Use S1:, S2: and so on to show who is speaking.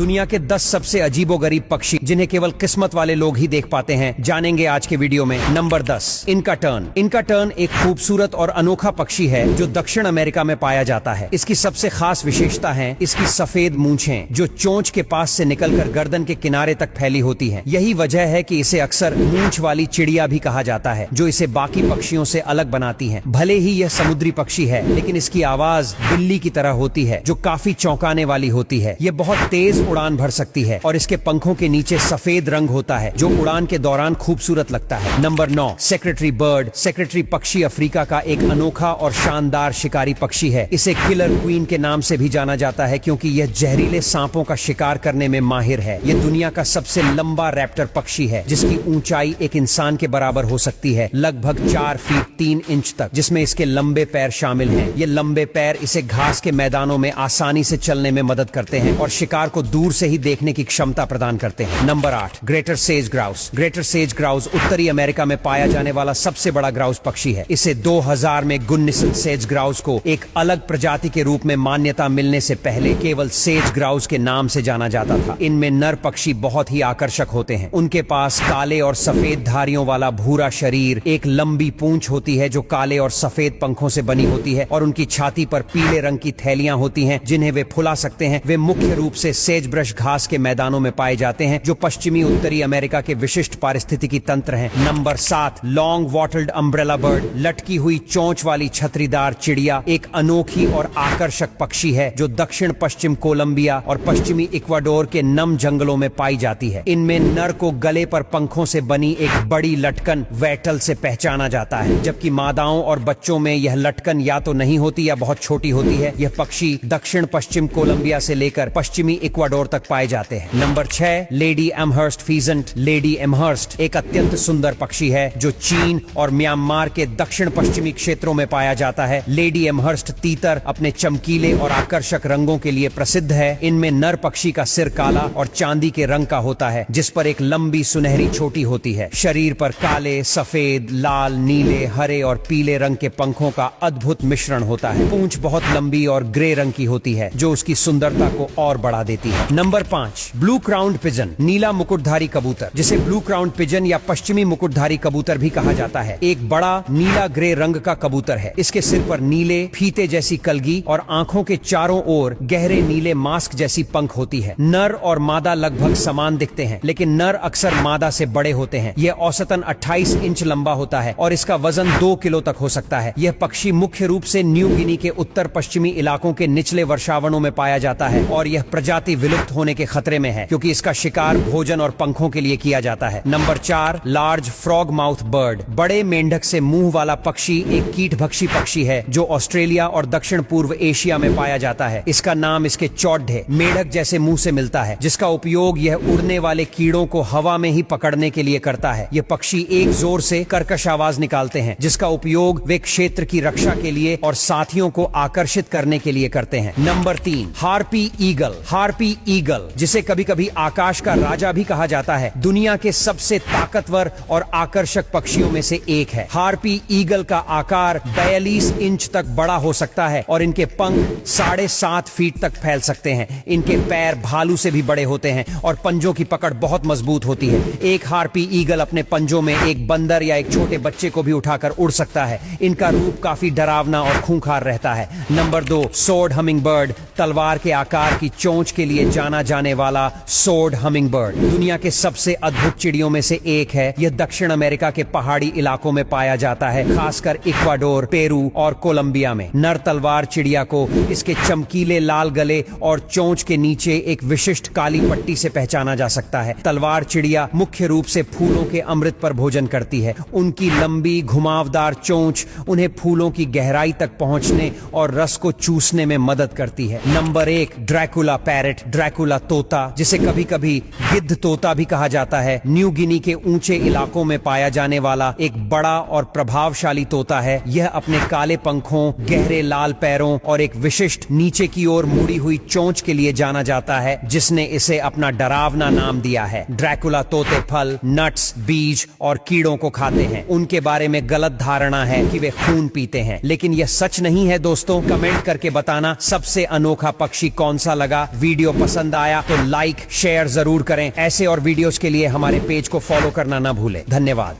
S1: दुनिया के 10 सबसे अजीबोगरीब पक्षी जिन्हें केवल किस्मत वाले लोग ही देख पाते हैं, जानेंगे आज के वीडियो में। नंबर 10, इनका टर्न। इनका टर्न एक खूबसूरत और अनोखा पक्षी है जो दक्षिण अमेरिका में पाया जाता है। इसकी सबसे खास विशेषता है इसकी सफेद मूंछें जो चोंच के पास से निकलकर गर्दन के किनारे तक फैली होती हैं। यही वजह है कि इसे अक्सर मूंछ वाली चिड़िया भी कहा जाता है, जो इसे बाकी पक्षियों से अलग बनाती है। भले ही यह समुद्री पक्षी है, लेकिन इसकी आवाज बिल्ली की तरह होती है जो काफी चौंकाने वाली होती है। यह बहुत तेज उड़ान भर सकती है और इसके पंखों के नीचे सफेद रंग होता है जो उड़ान के दौरान खूबसूरत लगता है। Number 9, secretary bird. सेक्रेटरी पक्षी अफ्रीका का एक अनोखा और शानदार शिकारी पक्षी है। इसे किलर क्वीन के नाम से भी जाना जाता है क्योंकि यह जहरीले सांपों का शिकार करने में माहिर है। यह दुनिया का सबसे लंबा रैप्टर पक्षी है जिसकी ऊंचाई एक इंसान के बराबर हो सकती है, लगभग 4 फीट 3 इंच तक, जिसमें इसके लंबे पैर शामिल हैं। ये लंबे पैर इसे घास के मैदानों में आसानी से चलने में मदद करते हैं और शिकार को दूर से ही देखने की क्षमता प्रदान करते हैं। Number 8, greater says grouse. Greater says grouse उत्तरी अमेरिका में पाया जाने वाला सबसे बड़ा ग्राउस पक्षी है। इसे 2000 में गुन्निसन सेज ग्राउस को एक अलग प्रजाति के रूप में मान्यता मिलने से पहले केवल सेज ग्राउस के नाम से जाना जाता था। इनमें नर पक्षी बहुत ही आकर्षक होते हैं। उनके पास काले और सफेद धारियों वाला भूरा शरीर, एक लंबी पूंछ होती है जो काले और सफेद पंखों से बनी होती है और उनकी छाती पर पीले रंग की थैलियां होती हैं जिन्हें वे फुला सकते हैं। वे मुख्य रूप से सेज ब्रश घास के मैदानों में पाए जाते हैं जो पश्चिमी उत्तरी अमेरिका के विशिष्ट पारिस्थितिकी तंत्र हैं। Number 7, long wattled umbrella bird. लटकी हुई चोंच वाली छतरीदार चिड़िया एक अनोखी और आकर्षक पक्षी है जो दक्षिण पश्चिम कोलंबिया और पश्चिमी इक्वाडोर के नम जंगलों में पाई जाती है। इनमें नर को गले पर पंखों से बनी एक बड़ी लटकन वैटल से पहचाना जाता है, जबकि मादाओं और बच्चों में यह लटकन या तो नहीं होती या बहुत छोटी होती है। यह पक्षी दक्षिण पश्चिम कोलंबिया से लेकर पश्चिमी इक्वाडोर तक पाए जाते हैं। Number 6, lady Amherst peasant. Lady Amherst एक अत्यंत सुंदर पक्षी है जो चीन और म्यांमार के दक्षिण पश्चिमी क्षेत्रों में पाया जाता है। लेडी एमहर्स्ट तीतर अपने चमकीले और आकर्षक रंगों के लिए प्रसिद्ध है। इनमें नर पक्षी का सिर काला और चांदी के रंग का होता है जिस पर एक लंबी सुनहरी चोटी होती है। शरीर पर काले, सफेद, लाल, नीले, हरे और पीले रंग के पंखों का अद्भुत मिश्रण होता है। पूंछ बहुत लंबी और ग्रे रंग की होती है जो उसकी सुंदरता को और बढ़ा देती है। Number 5, blue crowned pigeon. नीला मुकुटधारी कबूतर, जिसे ब्लू क्राउन्ड पिजन या पश्चिमी मुकुटधारी कबूतर भी कहा जाता है, एक बड़ा नीला ग्रे रंग का कबूतर है। इसके सिर पर नीले फीते जैसी कलगी और आंखों के चारों ओर गहरे नीले मास्क जैसी पंख होती है। नर और मादा लगभग समान दिखते हैं, लेकिन नर अक्सर मादा से बड़े होते हैं। यह औसतन 28 इंच लंबा होता है और इसका वजन 2 किलो तक हो सकता है। यह पक्षी मुख्य रूप से न्यू गिनी के उत्तर पश्चिमी इलाकों के निचले वर्षावनों में पाया जाता है और यह प्रजाति विलुप्त होने के खतरे में है क्योंकि इसका शिकार भोजन और पंखों के लिए किया जाता है। Number 4, large frog mouth bird. बड़े मेंढक से मुंह वाला पक्षी एक कीटभक्षी पक्षी है जो ऑस्ट्रेलिया और दक्षिण पूर्व एशिया में पाया जाता है। इसका नाम इसके चौड्ढे मेढक जैसे मुंह से मिलता है, जिसका उपयोग यह उड़ने वाले कीड़ों को हवा में ही पकड़ने के लिए करता है। यह पक्षी एक जोर से कर्कश आवाज निकालते हैं जिसका उपयोग वे क्षेत्र की रक्षा के लिए और साथियों को आकर्षित करने के लिए करते हैं। Number 3, harpy eagle. Harpy eagle, जिसे कभी कभी आकाश का राजा भी कहा जाता है, दुनिया के सबसे ताकतवर और आकर्षक पक्षियों में से एक है। हार्पी ईगल का आकार 42 इंच तक बड़ा हो सकता है और इनके पंख 7.5 फीट तक फैल सकते हैं। इनके पैर भालू से भी बड़े होते हैं और पंजों की पकड़ बहुत मजबूत होती है। एक हार्पी ईगल अपने पंजों में एक बंदर या एक छोटे बच्चे को भी उठाकर उड़ सकता है। इनका रूप काफी डरावना और खूंखार रहता है। Number 2, sword humming bird. तलवार के आकार की चोंच के लिए जाना जाने वाला सोर्ड हमिंग बर्ड दुनिया के सबसे अद्भुत चिड़ियों में से एक है। यह दक्षिण अमेरिका के पहाड़ी इलाकों में पाया जाता है, खासकर इक्वाडोर, पेरू और कोलंबिया में। नर तलवार चिड़िया को इसके चमकीले लाल गले और चोंच के नीचे एक विशिष्ट काली पट्टी से पहचाना जा सकता है। तलवार चिड़िया मुख्य रूप से फूलों के अमृत पर भोजन करती है। उनकी लंबी घुमावदार चोंच उन्हें फूलों की गहराई तक पहुंचने और रस को चूसने में मदद करती है। Number 1, Dracula parrot. ड्रैकुला तोता, जिसे कभी कभी गिद्ध तोता भी कहा जाता है, न्यू गिनी के ऊंचे इलाकों में पाया जाने वाला एक बड़ा और प्रभावशाली तोता है। यह अपने काले पंखों, गहरे लाल पैरों और एक विशिष्ट नीचे की ओर मुड़ी हुई चोंच के लिए जाना जाता है, जिसने इसे अपना डरावना नाम दिया है। ड्रैकुला तोते फल, नट्स, बीज और कीड़ों को खाते हैं। उनके बारे में गलत धारणा है कि वे खून पीते हैं, लेकिन यह सच नहीं है दोस्तों। कमेंट करके बताना सबसे अनोखा पक्षी कौन सा लगा। वीडियो पसंद पसंद आया तो लाइक शेयर जरूर करें। ऐसे और वीडियोस के लिए हमारे पेज को फॉलो करना ना भूलें। धन्यवाद।